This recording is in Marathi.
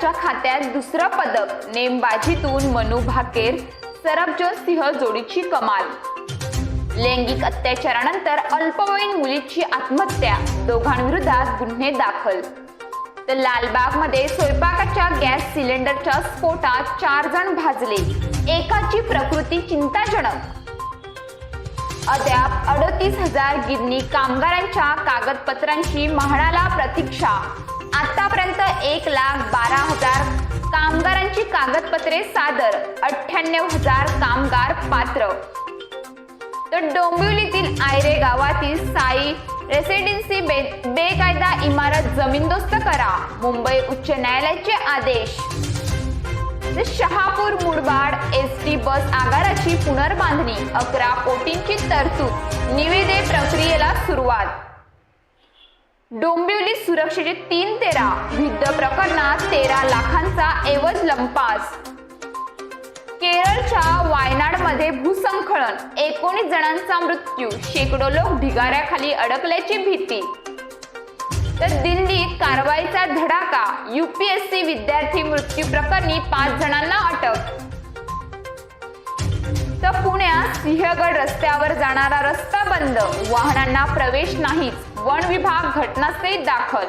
पदकाच्या खात्यात दुसरं पदक, नेमबाजीतून मनू भाकेर सरबजोत सिंह जोडीची कमाल। लैंगिक अत्याचारानंतर अल्पवयीन मुलीची आत्महत्या, दोघांविरोधात गुन्हे दाखल। तर लालबागमध्ये स्वयंपाकाच्या गॅस सिलेंडरच्या स्फोटात 4 जण भाजले, एकाची प्रकृती चिंताजनक। अद्याप 38,000 गिरणी कामगारांच्या कागदपत्रांची म्हाडाला प्रतीक्षा। आतापर्यंत 1,12,000 कामगारांची कागदपत्रे सादर, 98,000 कामगार पात्र। तर डोंबिवलीतील आयरे गावातील साई रेसिडेन्सी बेकायदा इमारत जमीनदोस्त करा, मुंबई उच्च न्यायालयाचे आदेश। शहापूर मुरबाड एसटी बस आगाराची पुनर्बांधणी, 11 कोटींची तरतूद, निविदे प्रक्रियेला सुरुवात। डोंबिवली सुरक्षेचे 3-13 विविध प्रकरणात 13 लाखांचा एवज लंपास। केरळच्या वायनाडमध्ये भूस्खलन, 19 जणांचा मृत्यू, शेकडो लोक ढिगाऱ्याखाली अडकल्याची भीती। तर दिल्लीत कारवाईचा धडाका, UPSC विद्यार्थी मृत्यू प्रकरणी 5 जणांना अटक। तर पुण्यात सिंहगड रस्त्यावर जाणारा रस्ता बंद, वाहनांना प्रवेश नाहीच, वन विभाग घटनास्थळी दाखल।